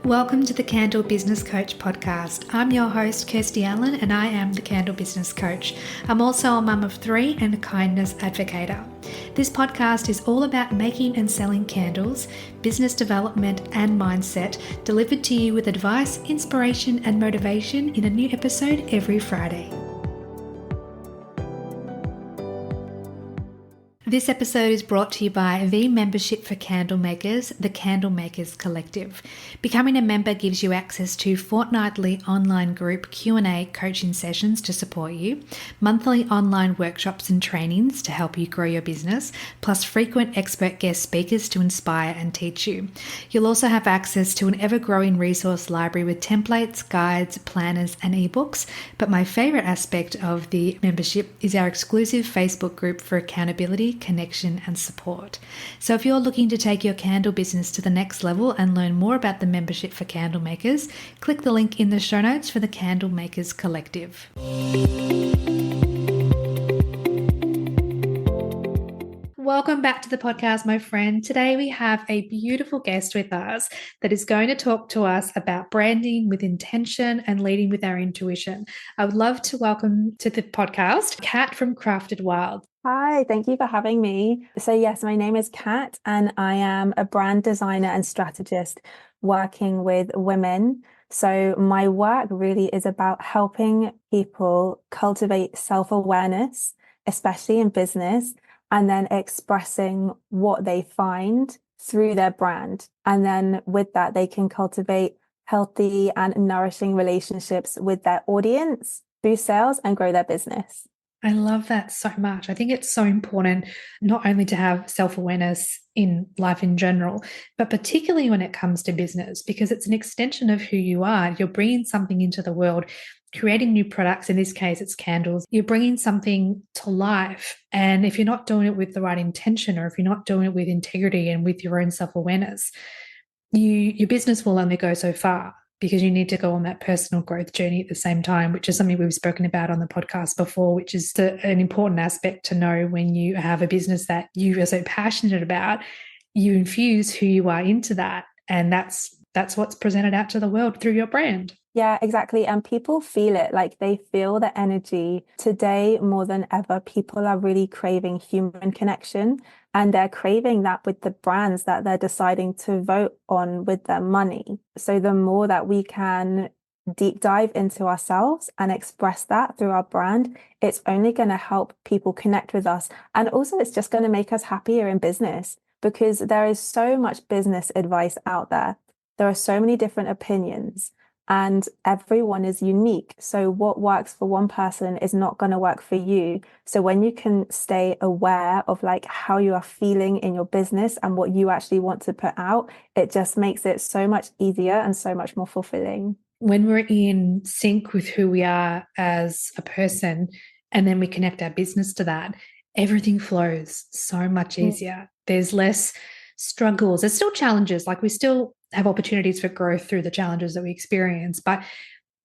Welcome to the Candle Business Coach podcast. I'm your host, Kirsty Allen, and I am the Candle Business Coach. I'm also a mum of three and a kindness advocator. This podcast is all about making and selling candles, business development, and mindset, delivered to you with advice, inspiration, and motivation in a new episode every Friday. This episode is brought to you by the membership for candle makers, the Candle Makers Collective. Becoming a member gives you access to fortnightly online group Q&A coaching sessions to support you, monthly online workshops and trainings to help you grow your business, plus frequent expert guest speakers to inspire and teach you. You'll also have access to an ever-growing resource library with templates, guides, planners, and ebooks. But my favorite aspect of the membership is our exclusive Facebook group for accountability, connection, and support. So if you're looking to take your candle business to the next level and learn more about the membership for candle makers, click the link in the show notes for the Candle Makers Collective. Welcome back to the podcast, my friend. Today we have a beautiful guest with us that is going to talk to us about branding with intention and leading with our intuition. I would love to welcome to the podcast Kat from Crafted Wild. Hi, thank you for having me. So yes, my name is Kat and I am a brand designer and strategist working with women. So my work really is about helping people cultivate self-awareness, especially in business, and then expressing what they find through their brand. And then with that, they can cultivate healthy and nourishing relationships with their audience through sales and grow their business. I love that so much. I think it's so important not only to have self-awareness in life in general, but particularly when it comes to business, because it's an extension of who you are. You're bringing something into the world, creating new products. In this case, it's candles. You're bringing something to life. And if you're not doing it with the right intention, or if you're not doing it with integrity and with your own self-awareness, your business will only go so far, because you need to go on that personal growth journey at the same time, which is something we've spoken about on the podcast before, which is an important aspect to know when you have a business that you are so passionate about. You infuse who you are into that, and that's what's presented out to the world through your brand. Yeah, exactly. And people feel it, like they feel the energy. Today, more than ever, people are really craving human connection, and they're craving that with the brands that they're deciding to vote on with their money. So the more that we can deep dive into ourselves and express that through our brand, it's only going to help people connect with us. And also, it's just going to make us happier in business, because there is so much business advice out there. There are so many different opinions, and everyone is unique. So what works for one person is not going to work for you. So when you can stay aware of like how you are feeling in your business and what you actually want to put out, it just makes it so much easier and so much more fulfilling. When we're in sync with who we are as a person, and then we connect our business to that, everything flows so much easier. There's less struggles. There's still challenges, like we still have opportunities for growth through the challenges that we experience, but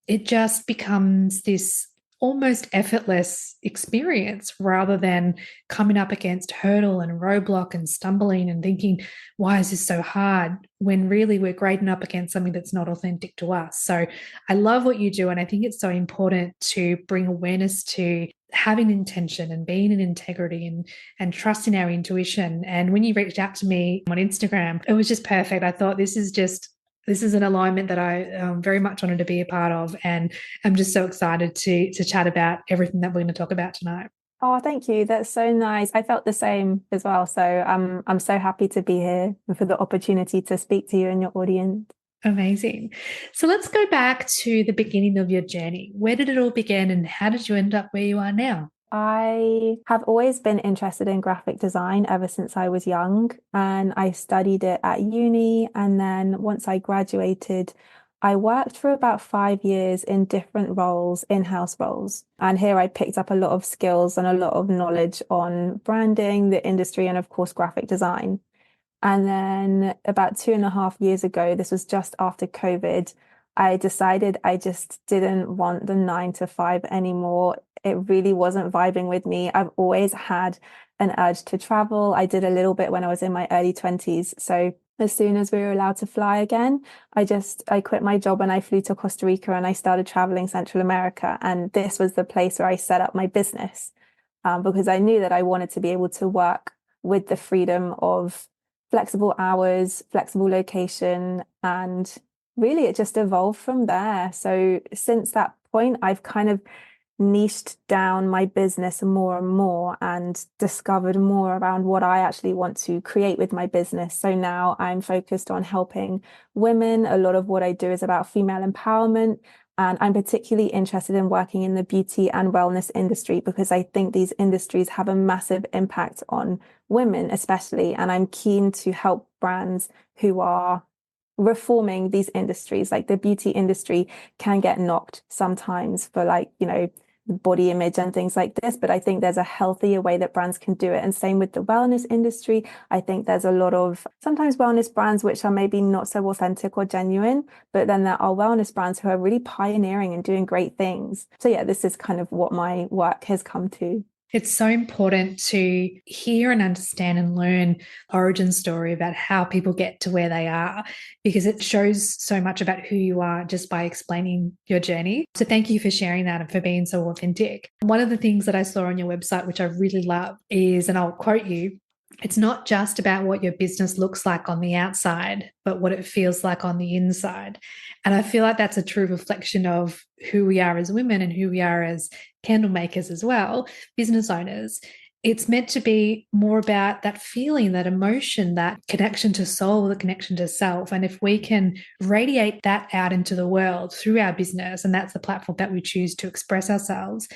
it just becomes this almost effortless experience, rather than coming up against hurdle and roadblock and stumbling and thinking, why is this so hard? When really we're grading up against something that's not authentic to us. So I love what you do. And I think it's so important to bring awareness to having intention and being in integrity and trusting our intuition. And when you reached out to me on Instagram, it was just perfect. I thought this is an alignment that I very much wanted to be a part of. And I'm just so excited to chat about everything that we're going to talk about tonight. Oh, thank you. That's so nice. I felt the same as well. So I'm so happy to be here and for the opportunity to speak to you and your audience. Amazing. So let's go back to the beginning of your journey. Where did it all begin, and how did you end up where you are now? I have always been interested in graphic design ever since I was young, and I studied it at uni. And then once I graduated, I worked for about 5 years in different roles, in-house roles. And here I picked up a lot of skills and a lot of knowledge on branding, the industry, and of course, graphic design. And then about 2.5 years ago, this was just after COVID, I decided I just didn't want the 9 to 5 anymore. It really wasn't vibing with me. I've always had an urge to travel. I did a little bit when I was in my early 20s. So as soon as we were allowed to fly again, I quit my job and I flew to Costa Rica and I started traveling Central America. And this was the place where I set up my business, because I knew that I wanted to be able to work with the freedom of flexible hours, flexible location, and really it just evolved from there. So since that point, I've kind of niched down my business more and more and discovered more around what I actually want to create with my business. So now I'm focused on helping women. A lot of what I do is about female empowerment. And I'm particularly interested in working in the beauty and wellness industry because I think these industries have a massive impact on women, especially. And I'm keen to help brands who are reforming these industries. Like the beauty industry can get knocked sometimes for like, body image and things like this. But I think there's a healthier way that brands can do it. And same with the wellness industry. I think there's a lot of sometimes wellness brands which are maybe not so authentic or genuine, but then there are wellness brands who are really pioneering and doing great things. So yeah, this is kind of what my work has come to. It's so important to hear and understand and learn origin story about how people get to where they are, because it shows so much about who you are just by explaining your journey. So thank you for sharing that and for being so authentic. One of the things that I saw on your website, which I really love, is, and I'll quote you, it's not just about what your business looks like on the outside, but what it feels like on the inside. And I feel like that's a true reflection of who we are as women and who we are as candle makers as well, business owners. It's meant to be more about that feeling, that emotion, that connection to soul, the connection to self. And if we can radiate that out into the world through our business, and that's the platform that we choose to express ourselves,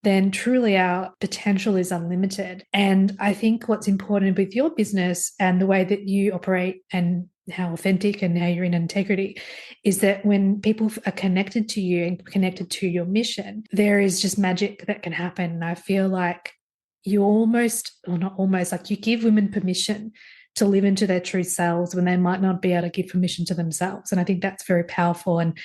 then truly our potential is unlimited. And I think what's important with your business and the way that you operate and how authentic and how you're in integrity is that when people are connected to you and connected to your mission, there is just magic that can happen. And I feel like you almost, or not almost, like you give women permission to live into their true selves when they might not be able to give permission to themselves. And I think that's very powerful. And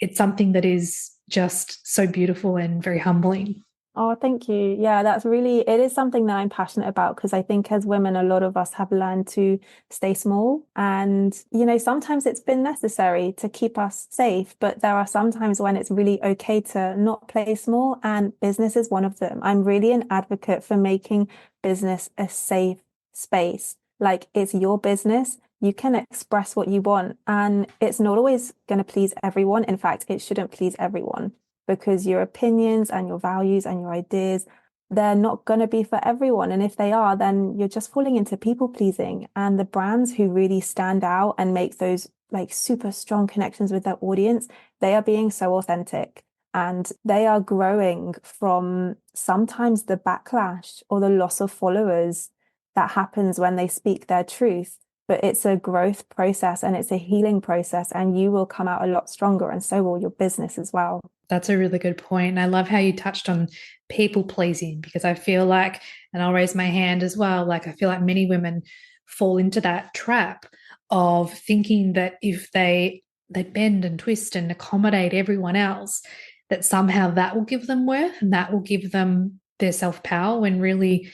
it's something that is just so beautiful and very humbling. Oh, thank you. Yeah, it is something that I'm passionate about because I think as women, a lot of us have learned to stay small. And, sometimes it's been necessary to keep us safe, but there are some times when it's really okay to not play small, and business is one of them. I'm really an advocate for making business a safe space. Like it's your business. You can express what you want, and it's not always going to please everyone. In fact, it shouldn't please everyone because your opinions and your values and your ideas, they're not going to be for everyone. And if they are, then you're just falling into people pleasing. And the brands who really stand out and make those like super strong connections with their audience, they are being so authentic and they are growing from sometimes the backlash or the loss of followers that happens when they speak their truth. But it's a growth process and it's a healing process, and you will come out a lot stronger, and so will your business as well. That's a really good point. And I love how you touched on people pleasing, because I feel like, and I'll raise my hand as well, like I feel like many women fall into that trap of thinking that if they bend and twist and accommodate everyone else, that somehow that will give them worth and that will give them their self-power, when really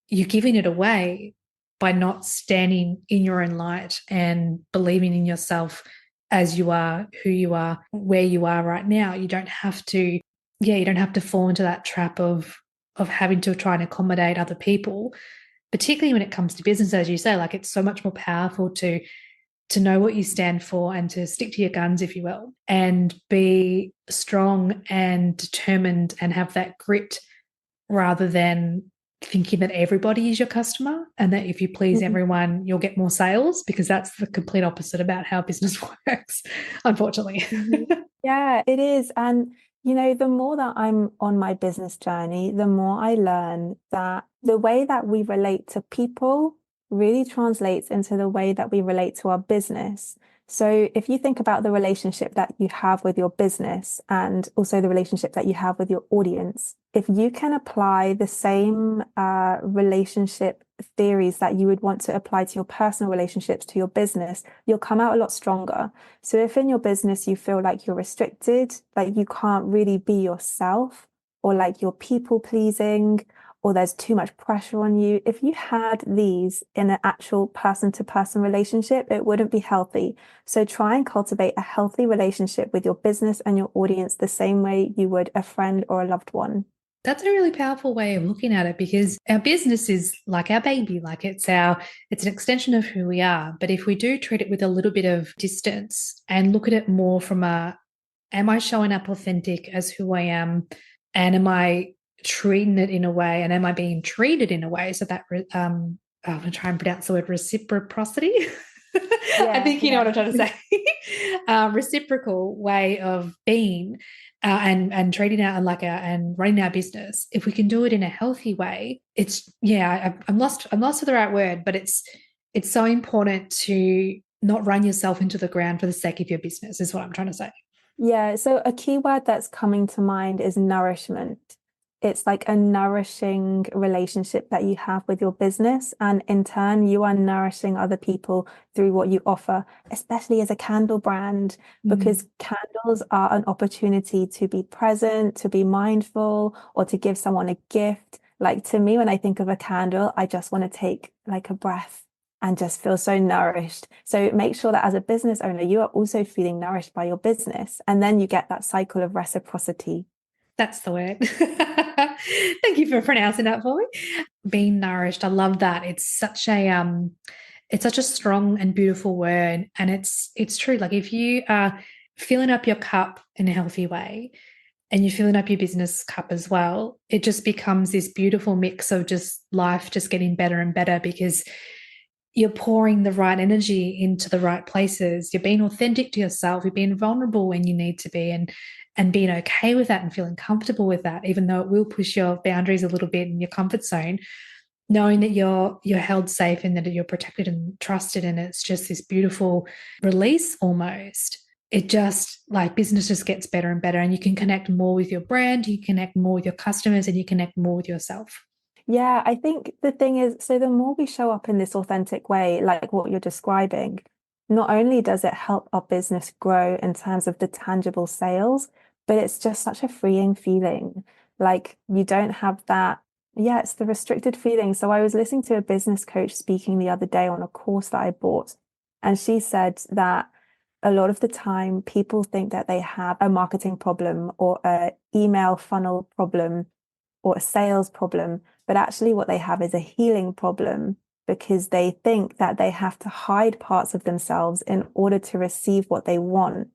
you're giving it away by not standing in your own light and believing in yourself as you are, who you are, where you are right now. You don't have to, you don't have to fall into that trap of having to try and accommodate other people, particularly when it comes to business. As you say, like it's so much more powerful to know what you stand for and to stick to your guns, if you will, and be strong and determined and have that grit, rather than thinking that everybody is your customer and that if you please everyone, you'll get more sales, because that's the complete opposite about how business works, unfortunately. Yeah, it is. And, the more that I'm on my business journey, the more I learn that the way that we relate to people really translates into the way that we relate to our business. So if you think about the relationship that you have with your business and also the relationship that you have with your audience, if you can apply the same relationship theories that you would want to apply to your personal relationships to your business, you'll come out a lot stronger. So if in your business you feel like you're restricted, like you can't really be yourself, or like you're people pleasing, or there's too much pressure on you. If you had these in an actual person-to-person relationship, it wouldn't be healthy. So try and cultivate a healthy relationship with your business and your audience the same way you would a friend or a loved one. That's a really powerful way of looking at it, because our business is like our baby, like it's an extension of who we are. But if we do treat it with a little bit of distance and look at it more from am I showing up authentic as who I am? And am I treating it in a way, and am I being treated in a way so that I'm going to try and pronounce the word reciprocity. I Yeah, think you know what I'm trying to say. Reciprocal way of being, and trading out and running our business. If we can do it in a healthy way, I'm lost for the right word, but it's so important to not run yourself into the ground for the sake of your business, is what I'm trying to say. Yeah, so a key word that's coming to mind is nourishment. It's like a nourishing relationship that you have with your business. And in turn, you are nourishing other people through what you offer, especially as a candle brand, Mm. because candles are an opportunity to be present, to be mindful, or to give someone a gift. Like to me, when I think of a candle, I just want to take like a breath and just feel so nourished. So make sure that as a business owner, you are also feeling nourished by your business. And then you get that cycle of reciprocity. That's the word. Thank you for pronouncing that for me. Being nourished. I love that. It's such a strong and beautiful word. And it's true. Like if you are filling up your cup in a healthy way and you're filling up your business cup as well, it just becomes this beautiful mix of just life just getting better and better, because you're pouring the right energy into the right places. You're being authentic to yourself. You're being vulnerable when you need to be, and being okay with that and feeling comfortable with that, even though it will push your boundaries a little bit in your comfort zone, knowing that you're held safe and that you're protected and trusted. And it's just this beautiful release almost. It just, like, business just gets better and better, and you can connect more with your brand, you connect more with your customers, and you connect more with yourself. Yeah, I think the thing is, so the more we show up in this authentic way, like what you're describing, not only does it help our business grow in terms of the tangible sales, but it's just such a freeing feeling. Like you don't have that, yeah, it's the restricted feeling. So I was listening to a business coach speaking the other day on a course that I bought, and she said that a lot of the time people think that they have a marketing problem or a email funnel problem or a sales problem, but actually what they have is a healing problem because they think that they have to hide parts of themselves in order to receive what they want.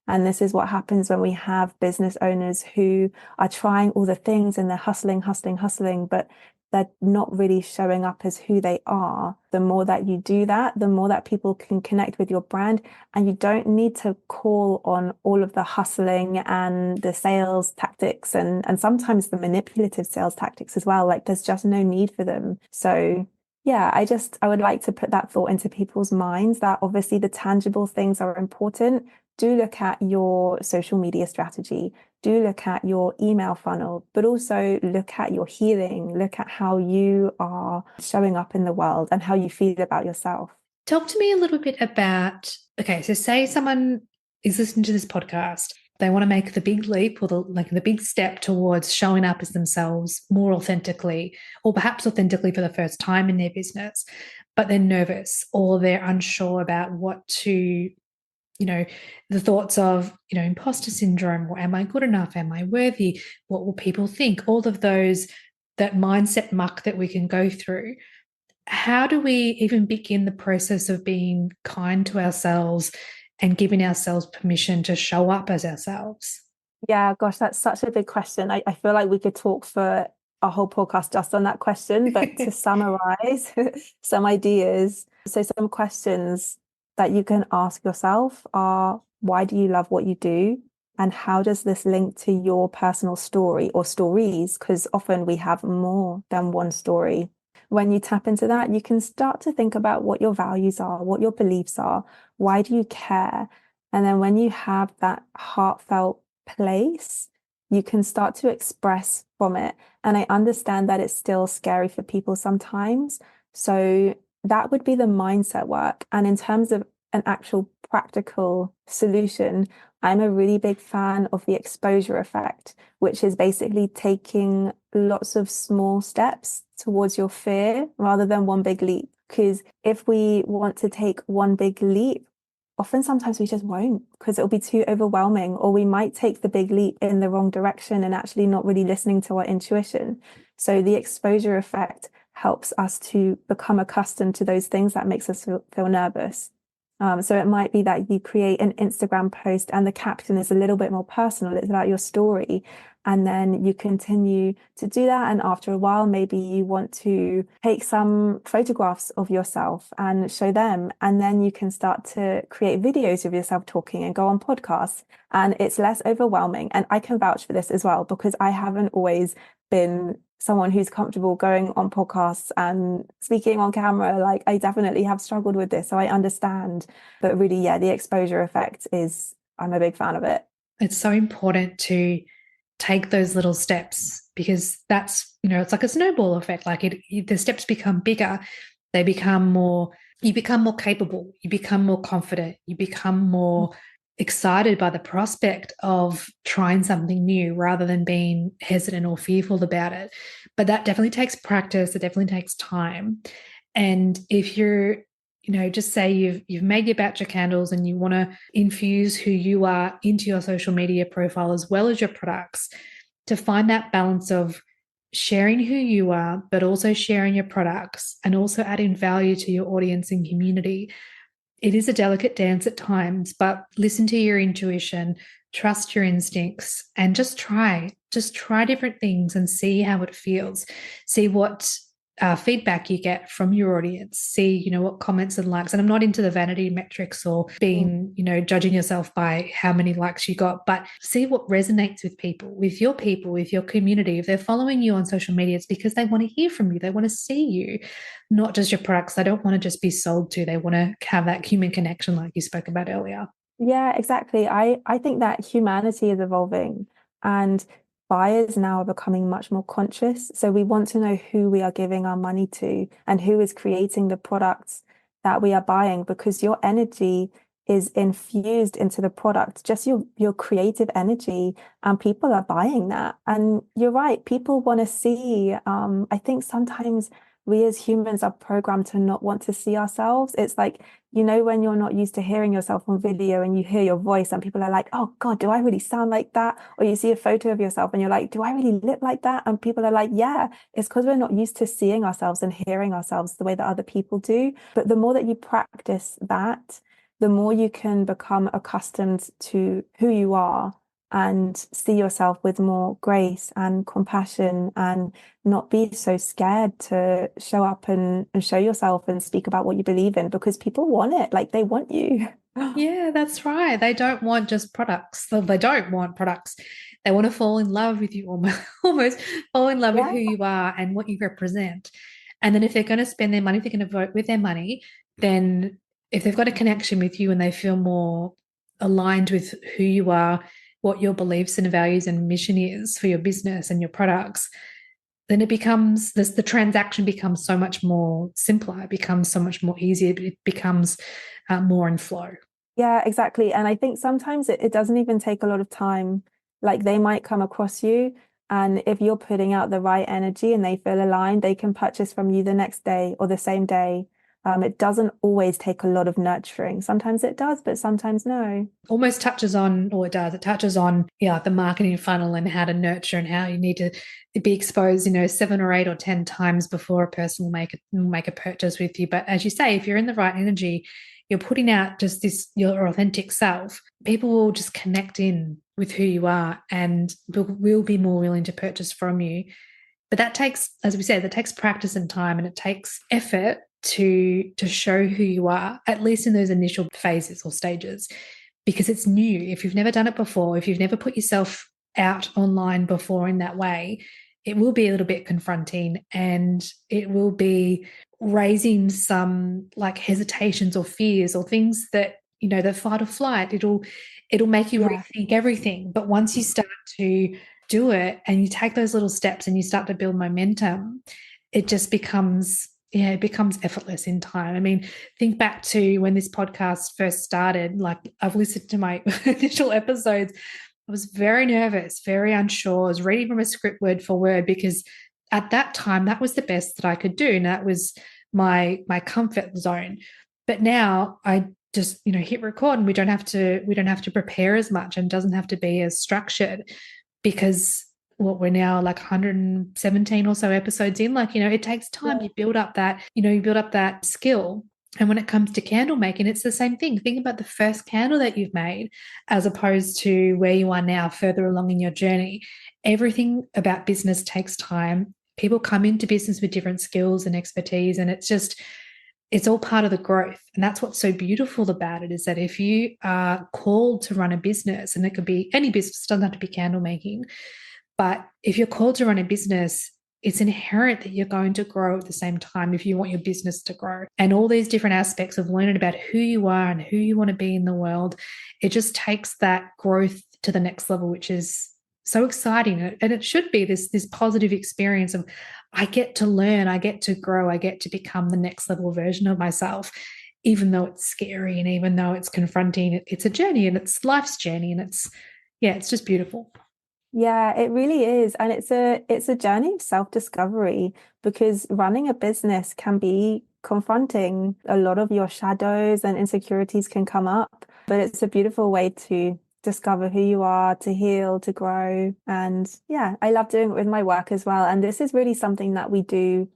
And this is what happens when we have business owners who are trying all the things and they're hustling, hustling, hustling, but they're not really showing up as who they are. The more that you do that, the more that people can connect with your brand. And you don't need to call on all of the hustling and the sales tactics and sometimes the manipulative sales tactics as well. Like there's just no need for them. So yeah, I would like to put that thought into people's minds that obviously the tangible things are important. Do look at your social media strategy, do look at your email funnel, but also look at your healing, look at how you are showing up in the world and how you feel about yourself. Talk to me a little bit about, okay, so say someone is listening to this podcast, they want to make the big leap or the big step towards showing up as themselves more authentically, or perhaps authentically for the first time in their business, but they're nervous or they're unsure about what to, the thoughts of, imposter syndrome, or am I good enough? Am I worthy? What will people think? All of those, that mindset muck that we can go through. How do we even begin the process of being kind to ourselves and giving ourselves permission to show up as ourselves? Yeah, gosh, that's such a big question. I feel like we could talk for a whole podcast just on that question, but to summarize some ideas. So some questions that you can ask yourself are, why do you love what you do? And how does this link to your personal story or stories? Because often we have more than one story. When you tap into that, you can start to think about what your values are, what your beliefs are, why do you care? And then when you have that heartfelt place, you can start to express from it. And I understand that it's still scary for people sometimes. So that would be the mindset work. And in terms of an actual practical solution, I'm a really big fan of the exposure effect, which is basically taking lots of small steps towards your fear rather than one big leap. Because if we want to take one big leap, often sometimes we just won't because it'll be too overwhelming, or we might take the big leap in the wrong direction and actually not really listening to our intuition. So the exposure effect helps us to become accustomed to those things that makes us feel nervous. So it might be that you create an Instagram post and the caption is a little bit more personal. It's about your story. And then you continue to do that. And after a while, maybe you want to take some photographs of yourself and show them. And then you can start to create videos of yourself talking and go on podcasts. And it's less overwhelming. And I can vouch for this as well, because I haven't always been someone who's comfortable going on podcasts and speaking on camera. Like, I definitely have struggled with this, so I understand. But really, yeah, the exposure effect is, I'm a big fan of it. It's so important to take those little steps, because that's, it's like a snowball effect. Like the steps become bigger, they become more, you become more capable, you become more confident, you become more excited by the prospect of trying something new rather than being hesitant or fearful about it. But that definitely takes practice, it definitely takes time. And if you're, just say you've made your batch of candles and you want to infuse who you are into your social media profile as well as your products, to find that balance of sharing who you are, but also sharing your products and also adding value to your audience and community. It is a delicate dance at times, but listen to your intuition, trust your instincts, and just try different things and see how it feels. See what feedback you get from your audience. See, what comments and likes. And I'm not into the vanity metrics or being, judging yourself by how many likes you got, but see what resonates with people, with your community. If they're following you on social media, it's because they want to hear from you. They want to see you, not just your products. They don't want to just be sold to. They want to have that human connection like you spoke about earlier. Yeah, exactly. I think that humanity is evolving, and buyers now are becoming much more conscious. So we want to know who we are giving our money to and who is creating the products that we are buying, because your energy is infused into the product, just your creative energy, and people are buying that. And you're right, people want to see. I think sometimes we as humans are programmed to not want to see ourselves. It's like, when you're not used to hearing yourself on video and you hear your voice and people are like, oh God, do I really sound like that? Or you see a photo of yourself and you're like, do I really look like that? And people are like, yeah, it's because we're not used to seeing ourselves and hearing ourselves the way that other people do. But the more that you practice that, the more you can become accustomed to who you are and see yourself with more grace and compassion, and not be so scared to show up and show yourself and speak about what you believe in, because people want it. Like, they want you. Yeah, that's right. They don't want just products. Well, they don't want products. They want to fall in love with you, almost fall in love with Yeah. who you are and what you represent. And then if they're going to spend their money, if they're going to vote with their money, then if they've got a connection with you and they feel more aligned with who you are, what your beliefs and values and mission is for your business and your products, then it becomes this, the transaction becomes so much more simpler. It becomes so much more easier. It becomes more in flow. Yeah, exactly. And I think sometimes it doesn't even take a lot of time. Like, they might come across you, and if you're putting out the right energy and they feel aligned, they can purchase from you the next day or the same day. It doesn't always take a lot of nurturing. Sometimes it does, but sometimes no. Almost touches on, or it does, it touches on, yeah, the marketing funnel and how to nurture and how you need to be exposed, 7 or 8 or 10 times before a person will make a purchase with you. But as you say, if you're in the right energy, you're putting out just this, your authentic self, people will just connect in with who you are and will be more willing to purchase from you. But that takes, as we said, that takes practice and time, and it takes effort to show who you are, at least in those initial phases or stages, because it's new. If you've never done it before, if you've never put yourself out online before in that way, it will be a little bit confronting, and it will be raising some like hesitations or fears or things that, the fight or flight. It'll make you Yeah. rethink everything. But once you start to do it and you take those little steps and you start to build momentum, it just becomes, yeah, it becomes effortless in time. I mean, think back to when this podcast first started. Like, I've listened to my initial episodes I was very nervous, very unsure. I was reading from a script word for word because at that time that was the best that I could do. And that was my comfort zone. But now I just, hit record and we don't have to prepare as much and doesn't have to be as structured because what we're now like 117 or so episodes in, like, it takes time. You build up that skill. And when it comes to candle making, it's the same thing. Think about the first candle that you've made as opposed to where you are now, further along in your journey. Everything about business takes time. People come into business with different skills and expertise, and it's all part of the growth. And that's what's so beautiful about it is that if you are called to run a business, and it could be any business, it doesn't have to be candle making, but if you're called to run a business, it's inherent that you're going to grow at the same time if you want your business to grow. And all these different aspects of learning about who you are and who you want to be in the world, it just takes that growth to the next level, which is so exciting. And it should be this positive experience of I get to learn, I get to grow, I get to become the next level version of myself, even though it's scary and even though it's confronting. It's a journey and it's life's journey. And it's just beautiful. Yeah, it really is. And it's a journey of self-discovery because running a business can be confronting. A lot of your shadows and insecurities can come up, but it's a beautiful way to discover who you are, to heal, to grow. And yeah, I love doing it with my work as well. And this is really something that we do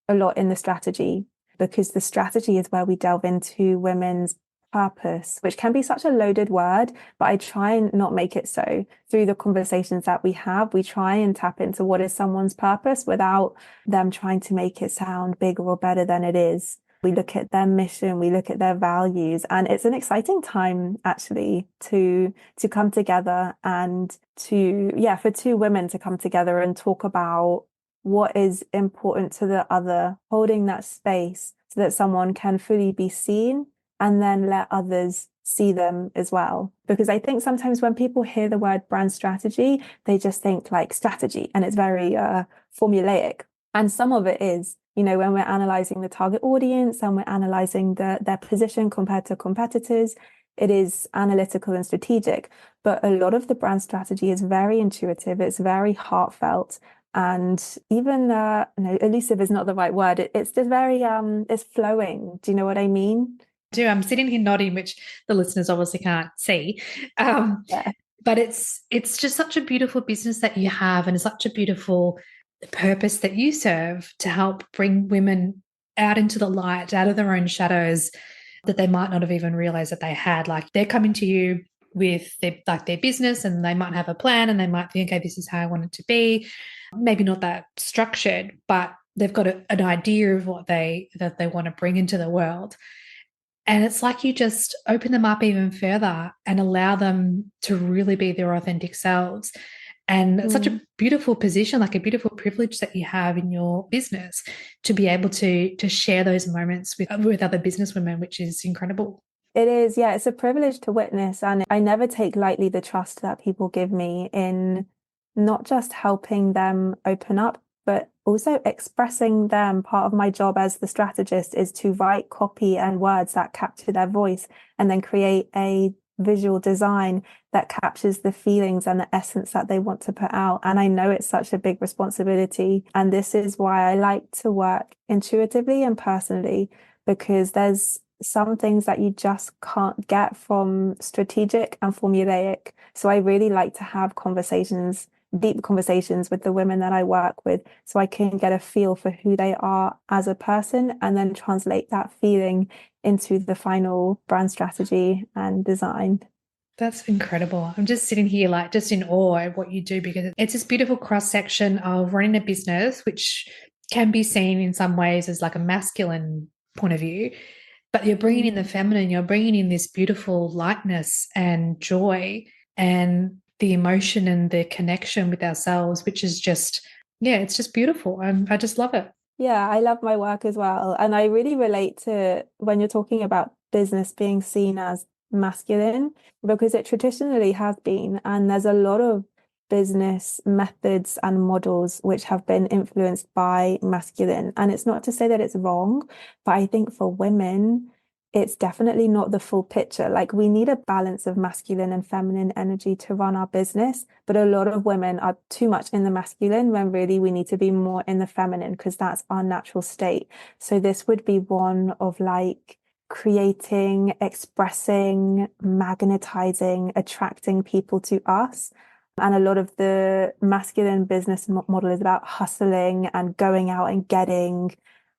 a lot in the strategy because the strategy is where we delve into women's purpose, which can be such a loaded word, but I try and not make it so. Through the conversations that we have, we try and tap into what is someone's purpose without them trying to make it sound bigger or better than it is. We look at their mission, we look at their values, and it's an exciting time actually to come together and for two women to come together and talk about what is important to the other, holding that space so that someone can fully be seen and then let others see them as well. Because I think sometimes when people hear the word brand strategy, they just think like strategy and it's very formulaic. And some of it is, when we're analyzing the target audience and we're analyzing their position compared to competitors, it is analytical and strategic. But a lot of the brand strategy is very intuitive, it's very heartfelt. And even no, elusive is not the right word. It's just very it's flowing. Do you know what I mean? I'm sitting here nodding, which the listeners obviously can't see. Yeah. But it's just such a beautiful business that you have and such a beautiful purpose that you serve to help bring women out into the light, out of their own shadows that they might not have even realized that they had. Like they're coming to you with their business and they might have a plan and they might think, okay, this is how I want it to be. Maybe not that structured, but they've got an idea of what they want to bring into the world. And it's like you just open them up even further and allow them to really be their authentic selves. And it's such a beautiful position, like a beautiful privilege that you have in your business to be able to share those moments with other business women, which is incredible. It is, yeah, it's a privilege to witness. And I never take lightly the trust that people give me in not just helping them open up, but also expressing them. Part of my job as the strategist is to write copy and words that capture their voice and then create a visual design that captures the feelings and the essence that they want to put out. And I know it's such a big responsibility. And this is why I like to work intuitively and personally, because there's some things that you just can't get from strategic and formulaic. So I really like to have conversations, deep conversations with the women that I work with, so I can get a feel for who they are as a person and then translate that feeling into the final brand strategy and design. That's incredible. I'm just sitting here, like, just in awe of what you do because it's this beautiful cross section of running a business, which can be seen in some ways as like a masculine point of view, but you're bringing in the feminine, you're bringing in this beautiful lightness and joy and the emotion and the connection with ourselves, which is just, yeah, it's just beautiful. I just love it. Yeah, I love my work as well. And I really relate to when you're talking about business being seen as masculine, because it traditionally has been. And there's a lot of business methods and models which have been influenced by masculine. And it's not to say that it's wrong, but I think for women, It's definitely not the full picture. Like we need a balance of masculine and feminine energy to run our business, but a lot of women are too much in the masculine when really we need to be more in the feminine because that's our natural state. So this would be one of like creating, expressing, magnetizing, attracting people to us. And a lot of the masculine business model is about hustling and going out and getting.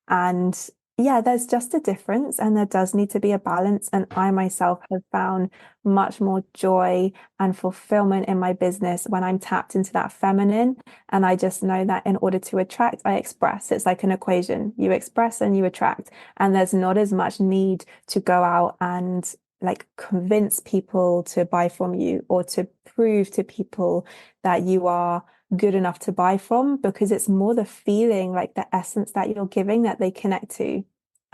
And yeah, there's just a difference, and there does need to be a balance. And I myself have found much more joy and fulfillment in my business when I'm tapped into that feminine. And I just know that in order to attract, I express. It's like an equation. You express and you attract. And there's not as much need to go out and like convince people to buy from you or to prove to people that you are good enough to buy from, because it's more the feeling, like the essence that you're giving that they connect to.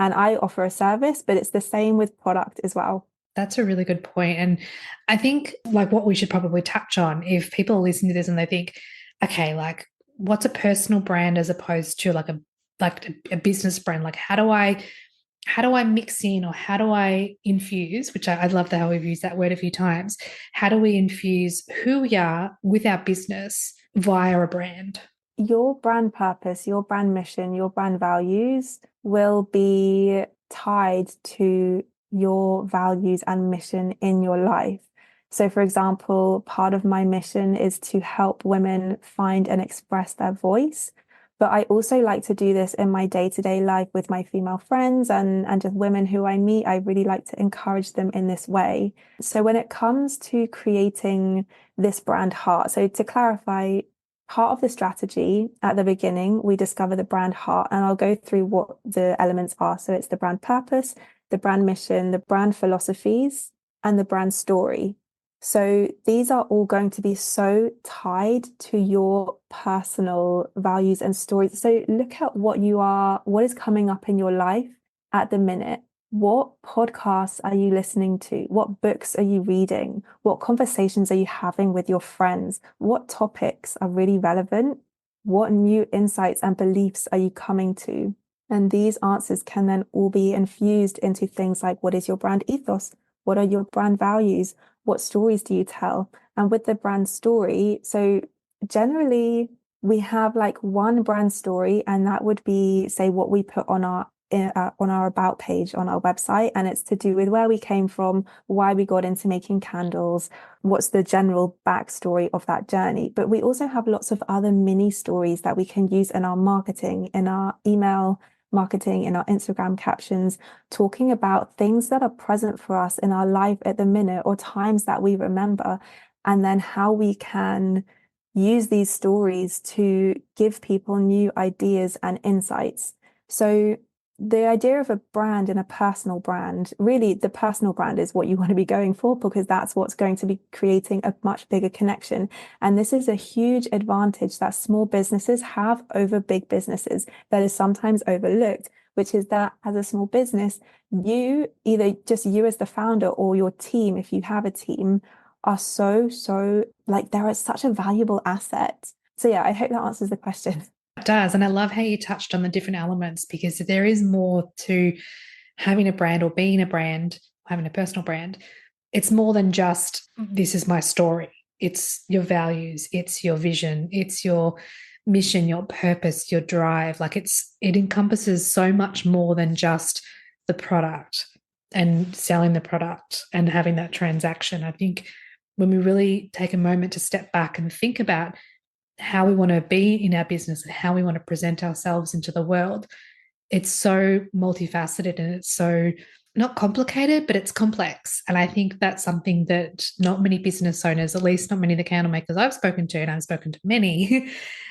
And I offer a service, but it's the same with product as well. That's a really good point. And I think like what we should probably touch on if people are listening to this and they think, okay, like what's a personal brand as opposed to like a business brand? Like how do I mix in or how do I infuse, which I love how we've used that word a few times. How do we infuse who we are with our business via a brand? Your brand purpose, your brand mission, your brand values will be tied to your values and mission in your life. So, for example, part of my mission is to help women find and express their voice. But I also like to do this in my day-to-day life with my female friends and just women who I meet. I really like to encourage them in this way. So when it comes to creating this brand heart, so to clarify, part of the strategy at the beginning, we discover the brand heart, and I'll go through what the elements are. So it's the brand purpose, the brand mission, the brand philosophies, and the brand story. So these are all going to be so tied to your personal values and stories. So look at what is coming up in your life at the minute. What podcasts are you listening to? What books are you reading? What conversations are you having with your friends? What topics are really relevant? What new insights and beliefs are you coming to? And these answers can then all be infused into things like, what is your brand ethos? What are your brand values? What stories do you tell? And with the brand story, so generally we have like one brand story, and that would be, say, what we put on our about page on our website, and it's to do with where we came from, why we got into making candles, what's the general backstory of that journey. But we also have lots of other mini stories that we can use in our marketing, in our email marketing, in our Instagram captions, talking about things that are present for us in our life at the minute or times that we remember, and then how we can use these stories to give people new ideas and insights. So the idea of a brand and a personal brand, really the personal brand is what you want to be going for, because that's what's going to be creating a much bigger connection. And this is a huge advantage that small businesses have over big businesses that is sometimes overlooked, which is that as a small business, you, either just you as the founder or your team, if you have a team, are so like they're such a valuable asset. So yeah, I hope that answers the question. It does. And I love how you touched on the different elements because there is more to having a brand or being a brand, having a personal brand. It's more than just this is my story. It's your values, it's your vision, it's your mission, your purpose, your drive. Like it encompasses so much more than just the product and selling the product and having that transaction. I think when we really take a moment to step back and think about how we want to be in our business and how we want to present ourselves into the world, it's so multifaceted and it's so not complicated, but it's complex. And I think that's something that not many business owners, at least not many of the candle makers I've spoken to, and I've spoken to many,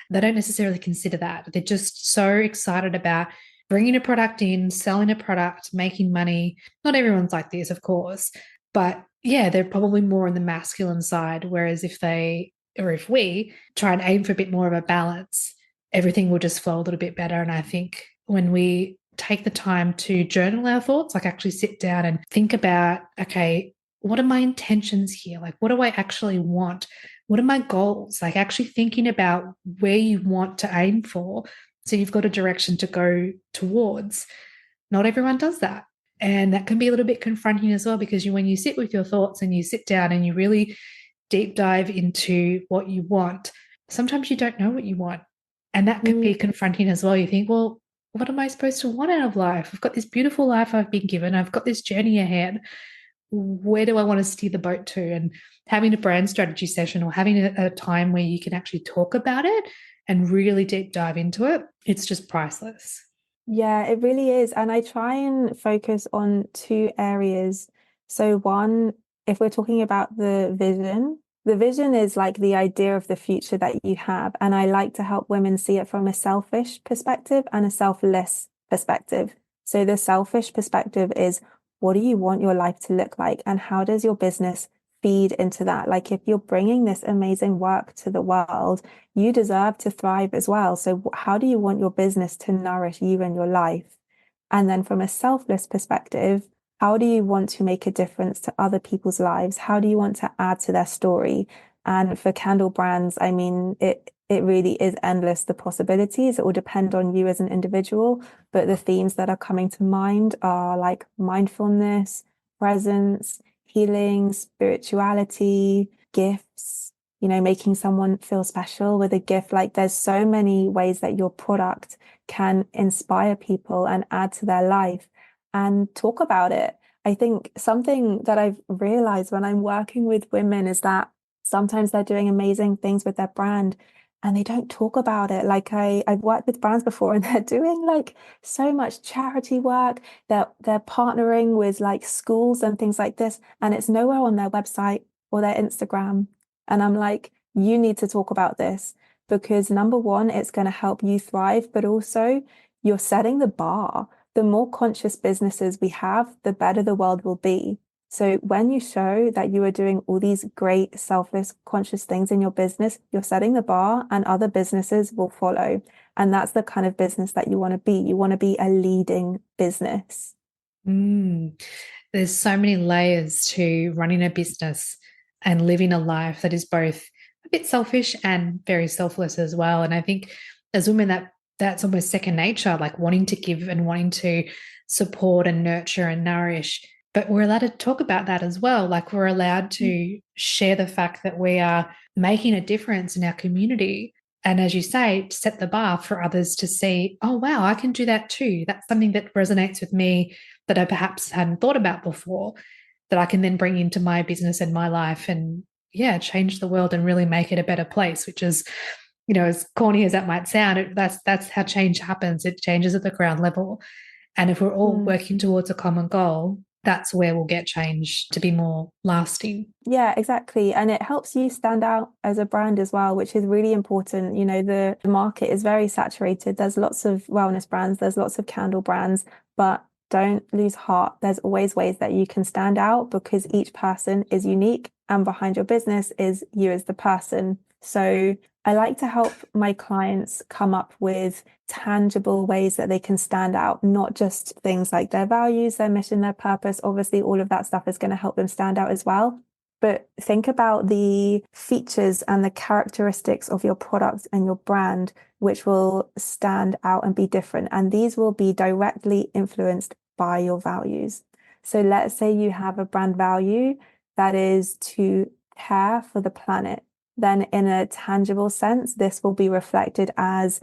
they don't necessarily consider that. They're just so excited about bringing a product in, selling a product, making money. Not everyone's like this, of course, but yeah, they're probably more on the masculine side. Whereas if we try and aim for a bit more of a balance, everything will just flow a little bit better. And I think when we take the time to journal our thoughts, like actually sit down and think about, okay, what are my intentions here? Like, what do I actually want? What are my goals? Like, actually thinking about where you want to aim for. So you've got a direction to go towards. Not everyone does that. And that can be a little bit confronting as well, because when you sit with your thoughts and you sit down and you really deep dive into what you want, sometimes you don't know what you want. And that can Mm, be confronting as well. You think, well, what am I supposed to want out of life? I've got this beautiful life I've been given. I've got this journey ahead. Where do I want to steer the boat to? And having a brand strategy session or having a time where you can actually talk about it and really deep dive into it, it's just priceless. yeah, it really is. And I try and focus on two areas. So one, if we're talking about the vision is like the idea of the future that you have. And I like to help women see it from a selfish perspective and a selfless perspective. So the selfish perspective is, what do you want your life to look like? And how does your business feed into that? Like if you're bringing this amazing work to the world, you deserve to thrive as well. So, how do you want your business to nourish you and your life? And then, from a selfless perspective, how do you want to make a difference to other people's lives? How do you want to add to their story? And for candle brands, I mean, it really is endless, the possibilities. It will depend on you as an individual, but the themes that are coming to mind are like mindfulness, presence, healing, spirituality, gifts, making someone feel special with a gift. Like there's so many ways that your product can inspire people and add to their life and talk about it. I think something that I've realized when I'm working with women is that sometimes they're doing amazing things with their brand and they don't talk about it. Like I've worked with brands before and they're doing like so much charity work. They're partnering with like schools and things like this, and it's nowhere on their website or their Instagram. And I'm like, you need to talk about this because number one, it's going to help you thrive, but also you're setting the bar. The more conscious businesses we have, the better the world will be. So when you show that you are doing all these great, selfless, conscious things in your business, you're setting the bar and other businesses will follow. And that's the kind of business that you want to be. You want to be a leading business. Mm. There's so many layers to running a business and living a life that is both a bit selfish and very selfless as well. And I think as women, that's almost second nature, like wanting to give and wanting to support and nurture and nourish. But we're allowed to talk about that as well. Like we're allowed to share the fact that we are making a difference in our community. And as you say, set the bar for others to see, oh, wow, I can do that too. That's something that resonates with me that I perhaps hadn't thought about before, that I can then bring into my business and my life and, yeah, change the world and really make it a better place, which is, as corny as that might sound, that's how change happens. It changes at the ground level. And if we're all Mm. working towards a common goal, that's where we'll get change to be more lasting. Yeah, exactly. And it helps you stand out as a brand as well, which is really important. The market is very saturated. There's lots of wellness brands, there's lots of candle brands, but don't lose heart. There's always ways that you can stand out because each person is unique and behind your business is you as the person. So I like to help my clients come up with tangible ways that they can stand out, not just things like their values, their mission, their purpose. Obviously, all of that stuff is going to help them stand out as well. But think about the features and the characteristics of your product and your brand, which will stand out and be different. And these will be directly influenced by your values. So let's say you have a brand value that is to care for the planet. Then, in a tangible sense, this will be reflected as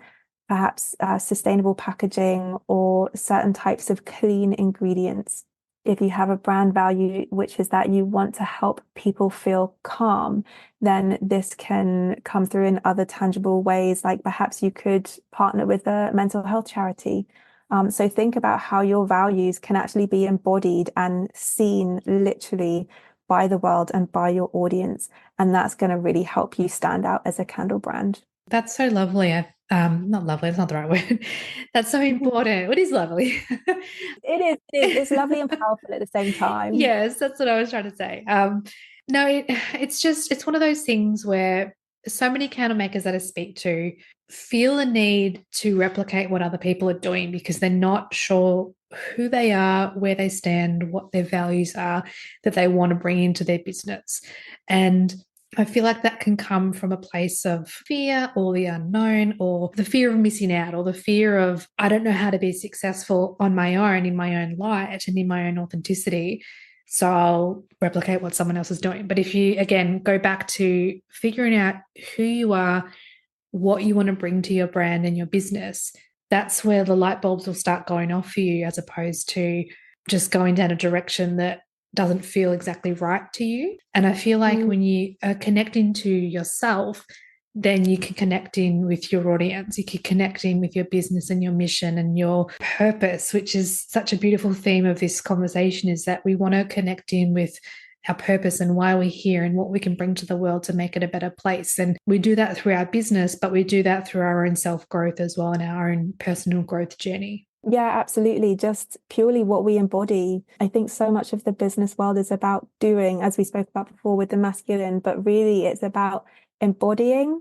perhaps sustainable packaging or certain types of clean ingredients. If you have a brand value, which is that you want to help people feel calm, then this can come through in other tangible ways, like perhaps you could partner with a mental health charity. So think about how your values can actually be embodied and seen literally by the world and by your audience. And that's going to really help you stand out as a candle brand. That's so lovely. Not lovely, it's not the right word. That's so important. What is lovely? It's lovely and powerful at the same time. Yes, that's what I was trying to say. No, it's one of those things where so many candle makers that I speak to feel a need to replicate what other people are doing because they're not sure who they are, where they stand, what their values are that they want to bring into their business. And I feel like that can come from a place of fear or the unknown or the fear of missing out or the fear of, I don't know how to be successful on my own, in my own light and in my own authenticity. So I'll replicate what someone else is doing. But if you, again, go back to figuring out who you are, what you want to bring to your brand and your business, that's where the light bulbs will start going off for you, as opposed to just going down a direction that doesn't feel exactly right to you. And I feel like when you are connecting to yourself, then you can connect in with your audience. You can connect in with your business and your mission and your purpose, which is such a beautiful theme of this conversation, is that we want to connect in with our purpose and why we're here and what we can bring to the world to make it a better place. And we do that through our business, but we do that through our own self-growth as well and our own personal growth journey. Yeah, absolutely. Just purely what we embody. I think so much of the business world is about doing, as we spoke about before with the masculine, but really it's about embodying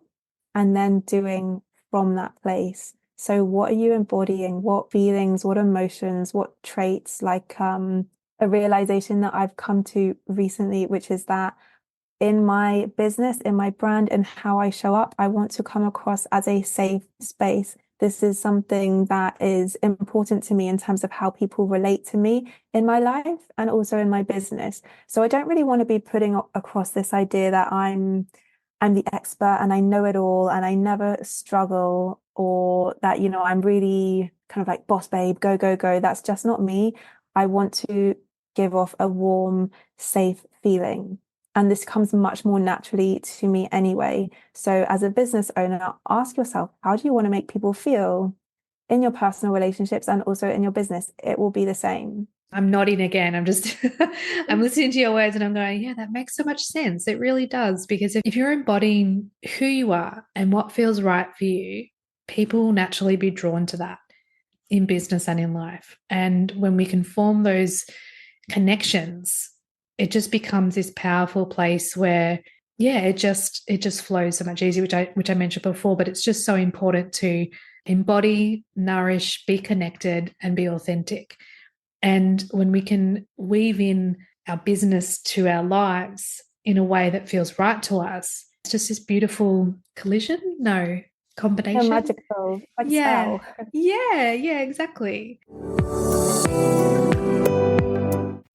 and then doing from that place. So what are you embodying? What feelings, what emotions, what traits? Like a realization that I've come to recently, which is that in my business, in my brand, and how I show up, I want to come across as a safe space. This is something that is important to me in terms of how people relate to me in my life and also in my business. So I don't really want to be putting across this idea that I'm the expert and I know it all and I never struggle, or that, you know, I'm really kind of like boss babe, go, go, go. That's just not me. I want to give off a warm, safe feeling. And this comes much more naturally to me anyway. So as a business owner, ask yourself, how do you want to make people feel in your personal relationships and also in your business? It will be the same. I'm nodding again. I'm just, I'm listening to your words and I'm going, yeah, that makes so much sense. It really does. Because if you're embodying who you are and what feels right for you, people will naturally be drawn to that in business and in life. And when we can form those connections, it just becomes this powerful place where, yeah, it just flows so much easier, which I mentioned before. But it's just so important to embody, nourish, be connected, and be authentic. And when we can weave in our business to our lives in a way that feels right to us, it's just this beautiful collision, no, They're combination. magical, like a Yeah, spell. yeah, exactly.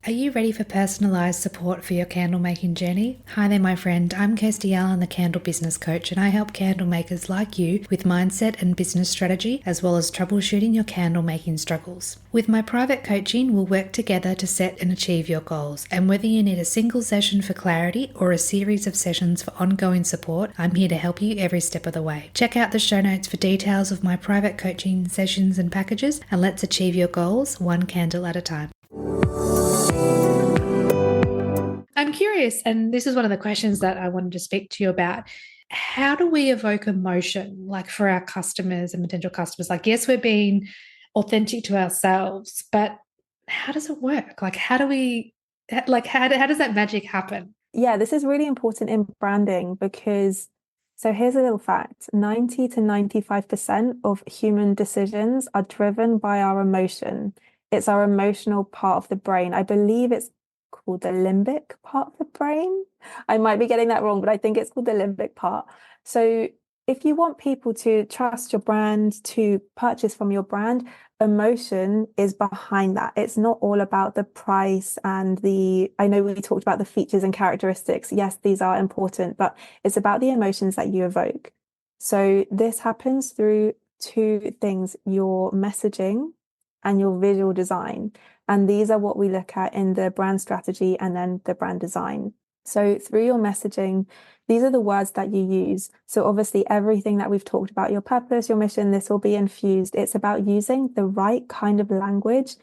Are you ready for personalized support for your candle making journey? Hi there, my friend. I'm Kirsty Allen, the Candle Business Coach, and I help candle makers like you with mindset and business strategy, as well as troubleshooting your candle making struggles. With my private coaching, we'll work together to set and achieve your goals. And whether you need a single session for clarity or a series of sessions for ongoing support, I'm here to help you every step of the way. Check out the show notes for details of my private coaching sessions and packages, and let's achieve your goals one candle at a time. I'm curious, and this is one of the questions that I wanted to speak to you about. How do we evoke emotion, like for our customers and potential customers? Like, yes, we're being authentic to ourselves, but how does it work? Like, how do we, like, how does that magic happen? Yeah, this is really important in branding because, so here's a little fact, 90 to 95% of human decisions are driven by our emotion. It's our emotional part of the brain. I believe it's called the limbic part of the brain. I might be getting that wrong, but I think it's called the limbic part. So if you want people to trust your brand, to purchase from your brand, emotion is behind that. It's not all about the price and I know we talked about the features and characteristics. Yes, these are important, but it's about the emotions that you evoke. So this happens through two things, your messaging and your visual design. And these are what we look at in the brand strategy and then the brand design. So through your messaging, these are the words that you use. So obviously everything that we've talked about, your purpose, your mission, this will be infused. It's about using the right kind of language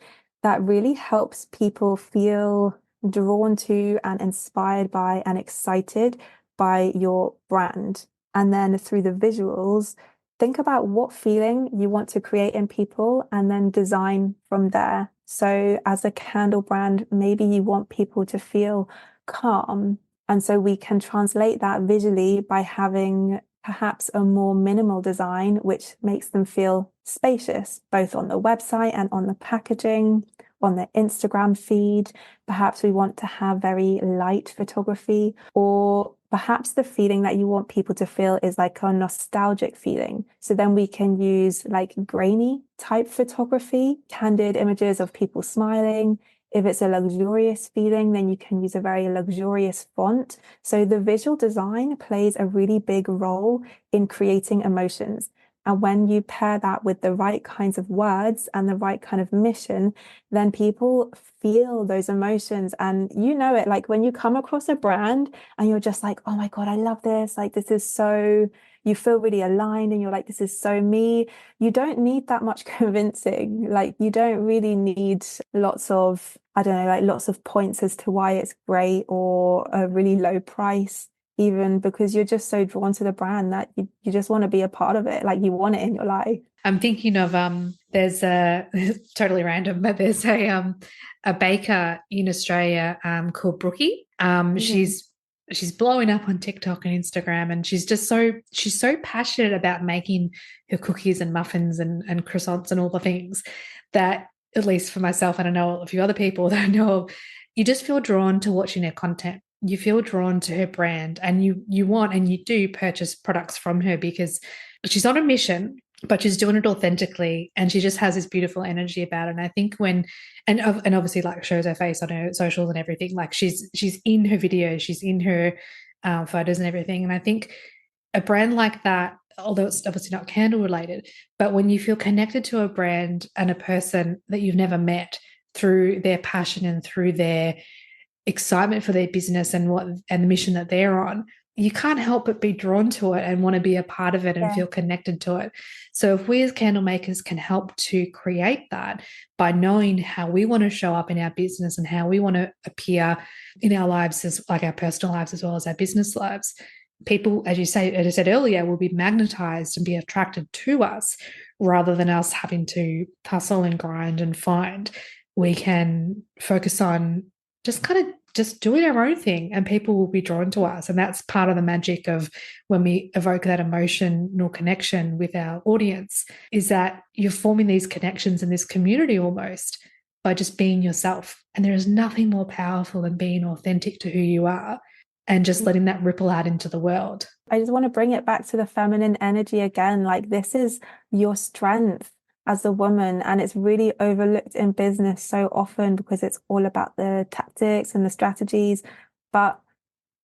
that really helps people feel drawn to and inspired by and excited by your brand. And then through the visuals, think about what feeling you want to create in people and then design from there. So as a candle brand, maybe you want people to feel calm, and so we can translate that visually by having perhaps a more minimal design, which makes them feel spacious, both on the website and on the packaging, on the Instagram feed. Perhaps we want to have very light photography, or perhaps the feeling that you want people to feel is like a nostalgic feeling. So then we can use like grainy type photography, candid images of people smiling. If it's a luxurious feeling, then you can use a very luxurious font. So the visual design plays a really big role in creating emotions. And when you pair that with the right kinds of words and the right kind of mission, then people feel those emotions. And you know it, like when you come across a brand and you're just like, oh my God, I love this. Like, this is so, you feel really aligned and you're like, this is so me. You don't need that much convincing. Like, you don't really need lots of, I don't know, like lots of points as to why it's great or a really low price, even because you're just so drawn to the brand that you just want to be a part of it. Like, you want it in your life. I'm thinking of there's a totally random, but there's a baker in Australia called Brookie. Mhm. She's blowing up on TikTok and Instagram, and she's so passionate about making her cookies and muffins and croissants and all the things that, at least for myself, and I know a few other people that I know of, you just feel drawn to watching her content. You feel drawn to her brand, and you want and you do purchase products from her because she's on a mission, but she's doing it authentically, and she just has this beautiful energy about it. And I think and obviously like shows her face on her socials and everything, like she's in her videos, she's in her photos and everything. And I think a brand like that, although it's obviously not candle related, but when you feel connected to a brand and a person that you've never met through their passion and through their excitement for their business and the mission that they're on, you can't help but be drawn to it and want to be a part of it and Yeah. feel connected to it. So if we as candle makers can help to create that by knowing how we want to show up in our business and how we want to appear in our lives, as like our personal lives as well as our business lives, people, as you say, as I said earlier, will be magnetized and be attracted to us rather than us having to hustle and grind and find. We can focus on just kind of just doing our own thing, and people will be drawn to us. And that's part of the magic of when we evoke that emotional connection with our audience, is that you're forming these connections in this community almost by just being yourself. And there is nothing more powerful than being authentic to who you are and just letting that ripple out into the world. I just want to bring it back to the feminine energy again. Like, this is your strength as a woman, and it's really overlooked in business so often because it's all about the tactics and the strategies. But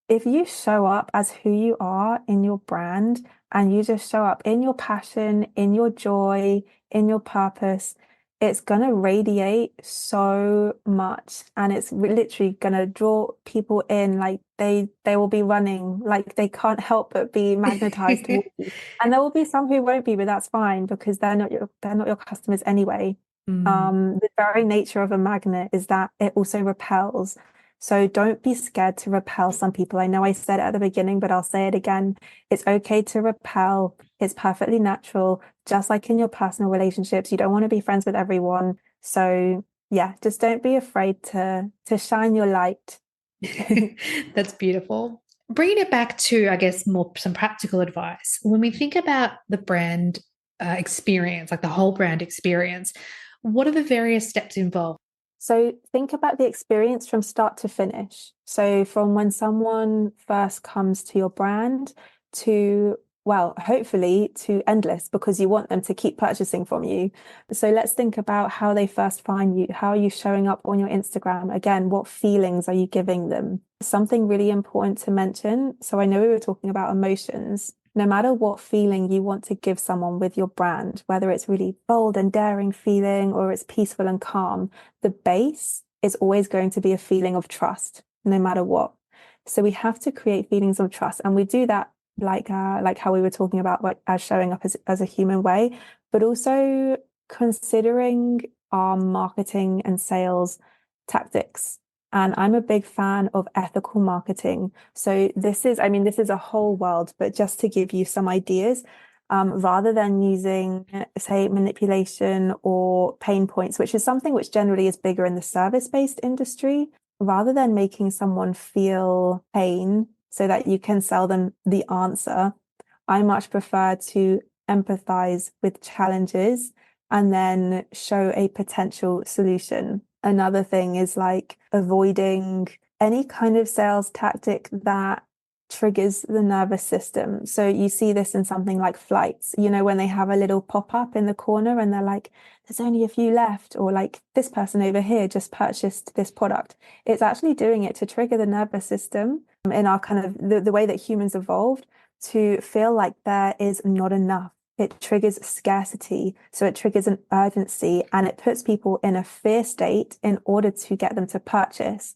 if you show up as who you are in your brand and you just show up in your passion, in your joy, in your purpose, it's going to radiate so much, and it's literally going to draw people in. Like, they will be running, like they can't help but be magnetized towards you. And there will be some who won't be, but that's fine because they're not your customers anyway. Mm. The very nature of a magnet is that it also repels. So don't be scared to repel some people. I know I said it at the beginning, but I'll say it again. It's okay to repel. It's perfectly natural. Just like in your personal relationships, you don't want to be friends with everyone. So yeah, just don't be afraid to shine your light. That's beautiful. Bringing it back to, I guess, more some practical advice. When we think about the brand experience, like the whole brand experience, what are the various steps involved? So think about the experience from start to finish. So from when someone first comes to your brand to, well, hopefully to endless, because you want them to keep purchasing from you. So let's think about how they first find you. How are you showing up on your Instagram? Again, what feelings are you giving them? Something really important to mention. So I know we were talking about emotions. No matter what feeling you want to give someone with your brand, whether it's really bold and daring feeling or it's peaceful and calm, the base is always going to be a feeling of trust, no matter what. So we have to create feelings of trust, and we do that like how we were talking about, like as showing up as a human way, but also considering our marketing and sales tactics. And I'm a big fan of ethical marketing. So this is a whole world, but just to give you some ideas, rather than using, say, manipulation or pain points, which is something which generally is bigger in the service-based industry, rather than making someone feel pain so that you can sell them the answer, I much prefer to empathize with challenges and then show a potential solution. Another thing is like avoiding any kind of sales tactic that triggers the nervous system. So you see this in something like flights, when they have a little pop-up in the corner and they're like, there's only a few left, or like this person over here just purchased this product. It's actually doing it to trigger the nervous system in our kind of the way that humans evolved to feel like there is not enough. It triggers scarcity. So it triggers an urgency and it puts people in a fear state in order to get them to purchase.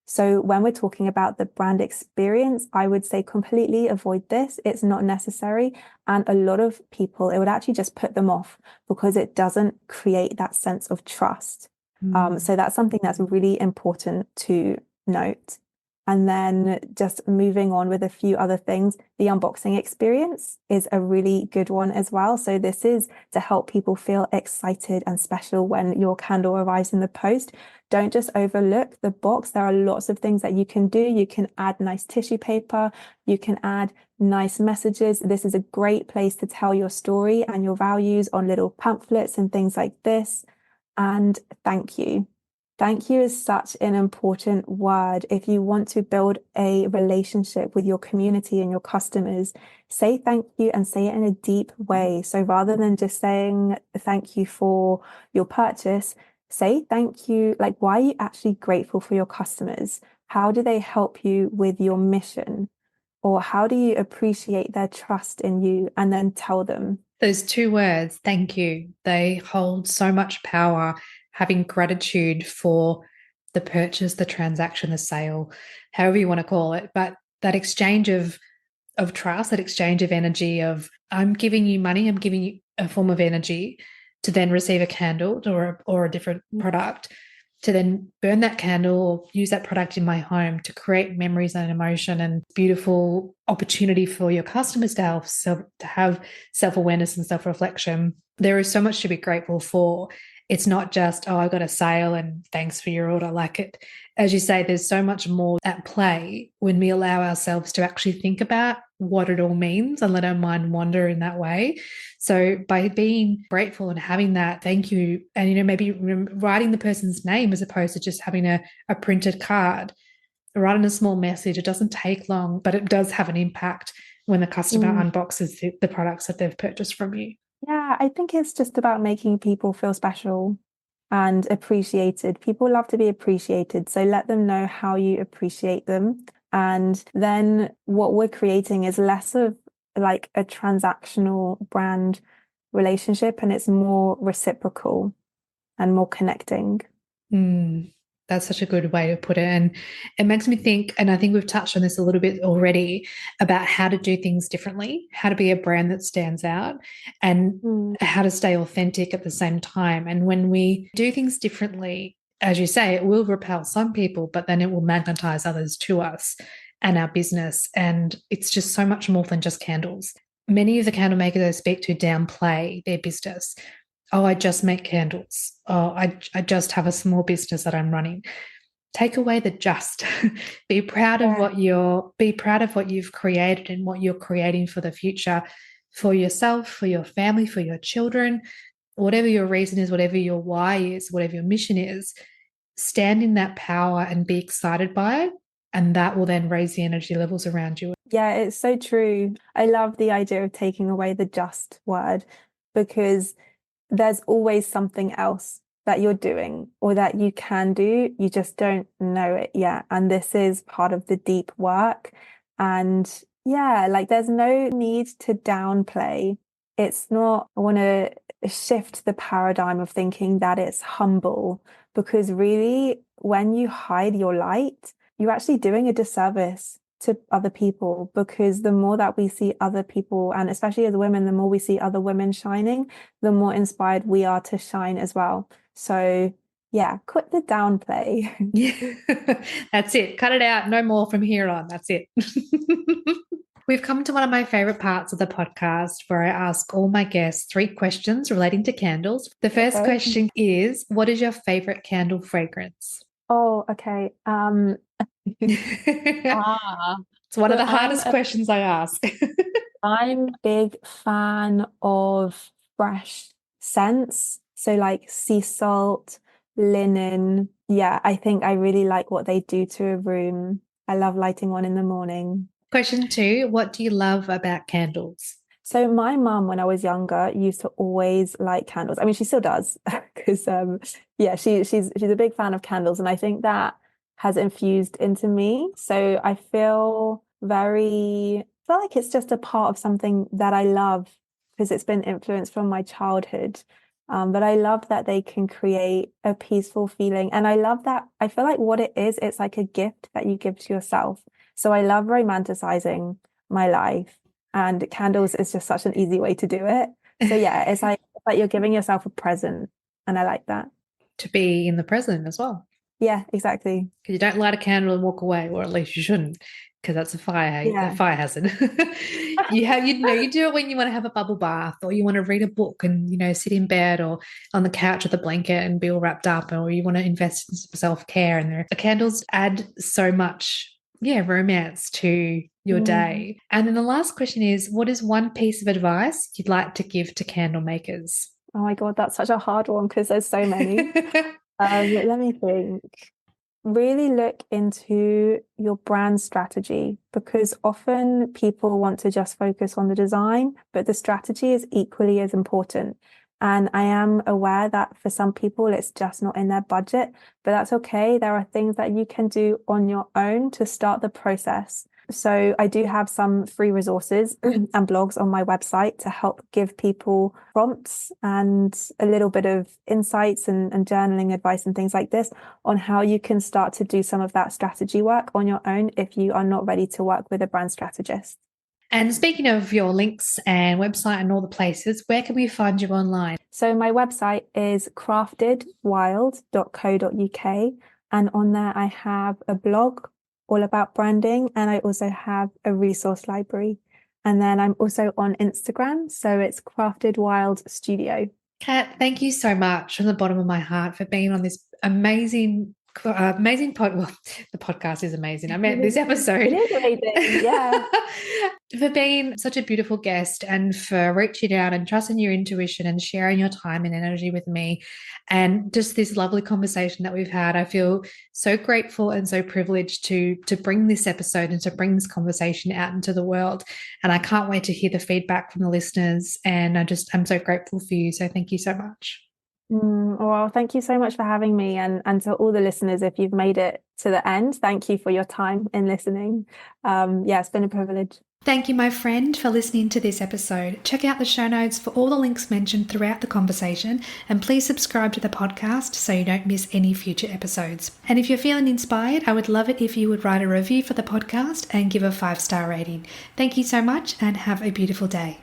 So when we're talking about the brand experience, I would say completely avoid this. It's not necessary. And a lot of people, it would actually just put them off because it doesn't create that sense of trust. So that's something that's really important to note. And then just moving on with a few other things, the unboxing experience is a really good one as well. So this is to help people feel excited and special when your candle arrives in the post. Don't just overlook the box. There are lots of things that you can do. You can add nice tissue paper. You can add nice messages. This is a great place to tell your story and your values on little pamphlets and things like this. And thank you. Thank you is such an important word. If you want to build a relationship with your community and your customers, say thank you and say it in a deep way. So rather than just saying thank you for your purchase, say thank you. Like, why are you actually grateful for your customers? How do they help you with your mission? Or how do you appreciate their trust in you? And then tell them. Those two words, thank you, they hold so much power. Having gratitude for the purchase, the transaction, the sale, however you want to call it, but that exchange of trust, that exchange of energy of I'm giving you money, I'm giving you a form of energy to then receive a candle or a different product, to then burn that candle or use that product in my home to create memories and emotion and beautiful opportunity for your customers to have self-awareness and self-reflection. There is so much to be grateful for. It's not just, oh, I got a sale and thanks for your order. Like it, as you say, there's so much more at play when we allow ourselves to actually think about what it all means and let our mind wander in that way. So by being grateful and having that thank you, and maybe writing the person's name as opposed to just having a printed card, writing a small message, it doesn't take long, but it does have an impact when the customer unboxes the products that they've purchased from you. Yeah, I think it's just about making people feel special and appreciated. People love to be appreciated, so let them know how you appreciate them. And then what we're creating is less of like a transactional brand relationship and it's more reciprocal and more connecting. That's such a good way to put it. And it makes me think, and I think we've touched on this a little bit already, about how to do things differently, how to be a brand that stands out, and how to stay authentic at the same time. And when we do things differently, as you say, it will repel some people, but then it will magnetize others to us and our business. And it's just so much more than just candles. Many of the candle makers I speak to downplay their business. Oh, I just make candles. Oh, I just have a small business that I'm running. Take away the just. Be proud of be proud of what you've created and what you're creating for the future, for yourself, for your family, for your children, whatever your reason is, whatever your why is, whatever your mission is. Stand in that power and be excited by it. And that will then raise the energy levels around you. Yeah, it's so true. I love the idea of taking away the just word because there's always something else that you're doing or that you can do. You just don't know it yet. And this is part of the deep work. And yeah, like there's no need to downplay. It's not, I want to shift the paradigm of thinking that it's humble because really, when you hide your light, you're actually doing a disservice to other people because the more that we see other people, and especially as women, the more we see other women shining, the more inspired we are to shine as well. So yeah, quit the downplay. Yeah, that's it. Cut it out. No more from here on. That's it. We've come to one of my favorite parts of the podcast where I ask all my guests 3 questions relating to candles. The first question is, what is your favorite candle fragrance? Oh, okay. It's one of the hardest questions I ask. I'm a big fan of fresh scents. So like sea salt, linen. Yeah, I think I really like what they do to a room. I love lighting one in the morning. Question 2, what do you love about candles? So my mum, when I was younger, used to always light candles. I mean, she still does because yeah, she's a big fan of candles, and I think that has infused into me. So I feel like it's just a part of something that I love because it's been influenced from my childhood. But I love that they can create a peaceful feeling. And I love that I feel like what it is, it's like a gift that you give to yourself. So I love romanticizing my life. And candles is just such an easy way to do it. So yeah, it's like you're giving yourself a present. And I like that. To be in the present as well. Yeah, exactly. Because you don't light a candle and walk away, or at least you shouldn't, because that's a Yeah. fire hazard. You do it when you want to have a bubble bath, or you want to read a book and sit in bed or on the couch with a blanket and be all wrapped up, or you want to invest in some self-care. And the candles add so much, yeah, romance to your Mm. day. And then the last question is, what is one piece of advice you'd like to give to candle makers? Oh my God, that's such a hard one because there's so many. Let me think. Really look into your brand strategy because often people want to just focus on the design, but the strategy is equally as important. And I am aware that for some people, it's just not in their budget, but that's okay. There are things that you can do on your own to start the process. So I do have some free resources and blogs on my website to help give people prompts and a little bit of insights and journaling advice and things like this on how you can start to do some of that strategy work on your own if you are not ready to work with a brand strategist. And speaking of your links and website and all the places, where can we find you online? So my website is craftedwild.co.uk, and on there I have a blog all about branding, and I also have a resource library. And then I'm also on Instagram, so it's Crafted Wild Studio. Kat, thank you so much from the bottom of my heart for being on this amazing pod. Well, the podcast is amazing. I meant this It episode. is amazing. Yeah. For being such a beautiful guest and for reaching out and trusting your intuition and sharing your time and energy with me and just this lovely conversation that we've had. I feel so grateful and so privileged to bring this episode and to bring this conversation out into the world. And I can't wait to hear the feedback from the listeners. And I'm so grateful for you. So thank you so much. Well, thank you so much for having me, and to all the listeners, if you've made it to the end, thank you for your time in listening. Yeah, it's been a privilege. Thank you, my friend, for listening to this episode. Check out the show notes for all the links mentioned throughout the conversation, and please subscribe to the podcast so you don't miss any future episodes. And if you're feeling inspired, I would love it if you would write a review for the podcast and give a 5-star rating. Thank you so much and have a beautiful day.